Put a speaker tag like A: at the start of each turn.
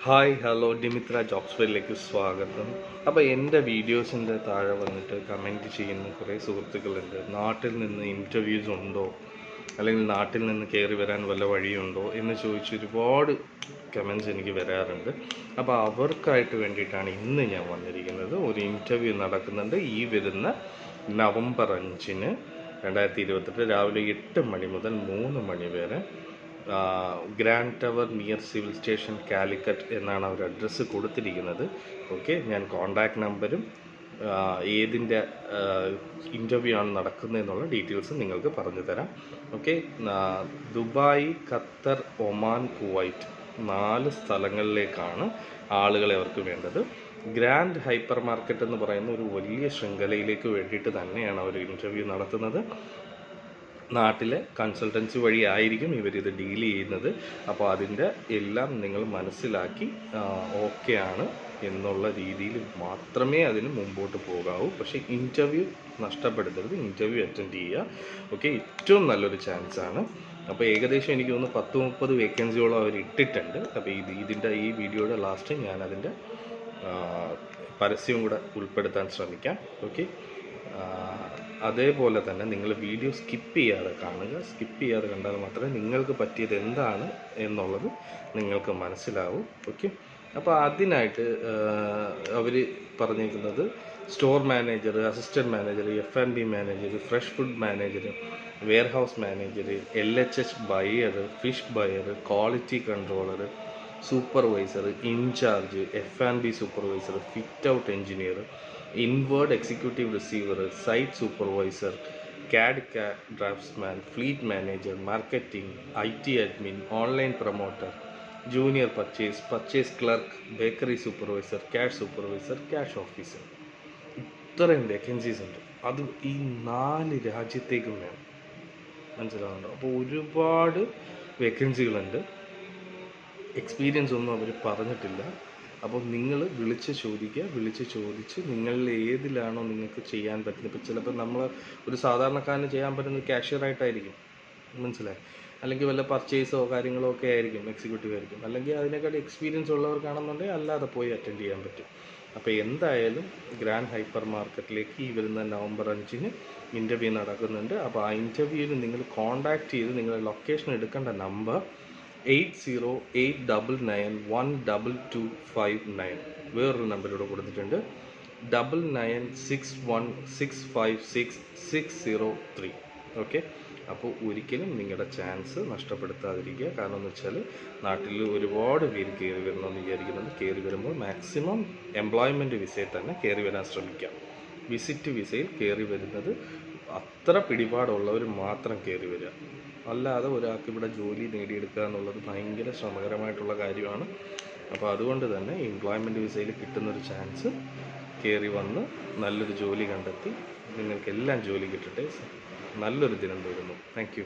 A: Hi hello Dimithra ജോബ്സ്വെല്ലിലേക്ക് സ്വാഗതം. അപ്പോൾ എൻ്റെ വീഡിയോസിൻ്റെ താഴെ വന്നിട്ട് കമൻറ്റ് ചെയ്യുന്ന കുറേ സുഹൃത്തുക്കളുണ്ട്. നാട്ടിൽ നിന്ന് ഇൻ്റർവ്യൂസ് ഉണ്ടോ, അല്ലെങ്കിൽ നാട്ടിൽ നിന്ന് കയറി വരാൻ വല്ല വഴിയുണ്ടോ എന്ന് ചോദിച്ച് ഒരുപാട് കമൻറ്റ്സ് എനിക്ക് വരാറുണ്ട്. അപ്പോൾ അവർക്കായിട്ട് വേണ്ടിയിട്ടാണ് ഇന്ന് ഞാൻ വന്നിരിക്കുന്നത്. ഒരു ഇൻ്റർവ്യൂ നടക്കുന്നുണ്ട് ഈ വരുന്ന നവംബർ 5-ന് 2028 രാവിലെ 8 മണി മുതൽ 3 മണി വരെ grand tower near civil station Calicut എന്നാണ് അവർ അഡ്രസ്സ് കൊടുത്തിരിക്കുന്നത്. ഓക്കെ, ഞാൻ കോൺടാക്റ്റ് നമ്പരും ഏതിൻ്റെ ഇൻ്റർവ്യൂ ആണ് നടക്കുന്നതെന്നുള്ള ഡീറ്റെയിൽസ് നിങ്ങൾക്ക് പറഞ്ഞു തരാം. Okay, Dubai, Qatar, Oman, Kuwait 4 സ്ഥലങ്ങളിലേക്കാണ് ആളുകളെ അവർക്ക് വേണ്ടത്. ഗ്രാൻഡ് ഹൈപ്പർ മാർക്കറ്റ് എന്ന് പറയുന്ന ഒരു വലിയ ശൃംഖലയിലേക്ക് വേണ്ടിയിട്ട് തന്നെയാണ് അവർ ഇൻ്റർവ്യൂ നടത്തുന്നത്. നാട്ടിലെ കൺസൾട്ടൻസി വഴി ആയിരിക്കും ഇവരിത് ഡീൽ ചെയ്യുന്നത്. അപ്പോൾ അതിൻ്റെ എല്ലാം നിങ്ങൾ മനസ്സിലാക്കി ഓക്കെ ആണ് എന്നുള്ള രീതിയിൽ മാത്രമേ അതിന് മുമ്പോട്ട് പോകാവൂ. പക്ഷേ ഇൻ്റർവ്യൂ നഷ്ടപ്പെടുത്തരുത്, ഇൻ്റർവ്യൂ അറ്റൻഡ് ചെയ്യുക. ഓക്കെ, ഏറ്റവും നല്ലൊരു ചാൻസാണ്. അപ്പോൾ ഏകദേശം എനിക്ക് തോന്നുന്നു 10-30 വേക്കൻസിയോളം അവർ ഇട്ടിട്ടുണ്ട്. അപ്പോൾ ഇതിൻ്റെ ഈ വീഡിയോയുടെ ലാസ്റ്റ് ഞാനതിൻ്റെ പരസ്യവും കൂടെ ഉൾപ്പെടുത്താൻ ശ്രമിക്കാം. ഓക്കെ, അതേപോലെ തന്നെ നിങ്ങൾ വീഡിയോ സ്കിപ്പ് ചെയ്യാതെ കാണുക. സ്കിപ്പ് ചെയ്യാതെ കണ്ടാൽ മാത്രമേ നിങ്ങൾക്ക് പറ്റിയത് എന്താണ് എന്നുള്ളത് നിങ്ങൾക്ക് മനസ്സിലാവൂ. ഓക്കെ, അപ്പോൾ അതിനായിട്ട് അവർ പറഞ്ഞിരിക്കുന്നത് store manager, assistant manager, F&B manager, fresh food manager, warehouse manager, LHH buyer, fish buyer, quality controller, supervisor, incharge, F&B supervisor, fit out engineer, inward executive receiver, site supervisor, CAD draftsman, fleet manager, marketing, IT admin, online promoter, junior purchase clerk, bakery supervisor, cash supervisor, cash officer. ഇത്രയും vacancies ഉണ്ട്. അത് ഈ 4 രാജ്യത്തേക്കും വേണം. മനസ്സിലാവുന്നുണ്ടോ? അപ്പോൾ ഒരുപാട് വേക്കൻസികളുണ്ട്. Experience ഒന്നും അവർ പറഞ്ഞിട്ടില്ല. അപ്പോൾ നിങ്ങൾ വിളിച്ച് ചോദിച്ച് നിങ്ങളിൽ ഏതിലാണോ നിങ്ങൾക്ക് ചെയ്യാൻ പറ്റുന്നത്. ഇപ്പോൾ ചിലപ്പോൾ നമ്മൾ ഒരു സാധാരണക്കാരന് ചെയ്യാൻ പറ്റുന്നത് ക്യാഷ്യറായിട്ടായിരിക്കും, മനസ്സിലായി, അല്ലെങ്കിൽ വല്ല പർച്ചേസോ കാര്യങ്ങളോ ഒക്കെ ആയിരിക്കും, എക്സിക്യൂട്ടീവ് ആയിരിക്കും, അല്ലെങ്കിൽ അതിനേക്കാൾ എക്സ്പീരിയൻസ് ഉള്ളവർക്കാണെന്നുണ്ടെങ്കിൽ അല്ലാതെ പോയി അറ്റൻഡ് ചെയ്യാൻ പറ്റും. അപ്പോൾ എന്തായാലും ഗ്രാൻഡ് ഹൈപ്പർ മാർക്കറ്റിലേക്ക് ഈ വരുന്ന നവംബർ 5-ന് ഇൻ്റർവ്യൂ നടക്കുന്നുണ്ട്. അപ്പോൾ ആ ഇൻ്റർവ്യൂവിന് നിങ്ങൾ കോൺടാക്റ്റ് ചെയ്ത് നിങ്ങളുടെ ലൊക്കേഷൻ എടുക്കേണ്ട നമ്പർ 8089912259. വേറൊരു നമ്പറിലൂടെ കൊടുത്തിട്ടുണ്ട്, 9961656603. ഓക്കെ, അപ്പോൾ ഒരിക്കലും നിങ്ങളുടെ ചാൻസ് നഷ്ടപ്പെടുത്താതിരിക്കുക. കാരണം എന്ന് വെച്ചാൽ നാട്ടിൽ ഒരുപാട് പേര് കയറി വരണമെന്ന് വിചാരിക്കുന്നുണ്ട്. കയറി വരുമ്പോൾ മാക്സിമം എംപ്ലോയ്മെൻറ്റ് വിസയിൽ തന്നെ കയറി വരാൻ ശ്രമിക്കാം. വിസിറ്റ് വിസയിൽ കയറി വരുന്നത് അത്ര പിടിപാടുള്ളവർ മാത്രം കയറി വരിക. അല്ലാതെ ഒരാൾക്ക് ഇവിടെ ജോലി നേടിയെടുക്കുക എന്നുള്ളത് ഭയങ്കര ശ്രമകരമായിട്ടുള്ള കാര്യമാണ്. അപ്പോൾ അതുകൊണ്ട് തന്നെ എംപ്ലോയ്മെൻറ്റ് വിസയിൽ കിട്ടുന്നൊരു ചാൻസ് കയറി വന്ന് നല്ലൊരു ജോലി കണ്ടെത്തി നിങ്ങൾക്കെല്ലാം ജോലി കിട്ടട്ടെ. നല്ലൊരു ദിനം തരുന്നു. Thank you.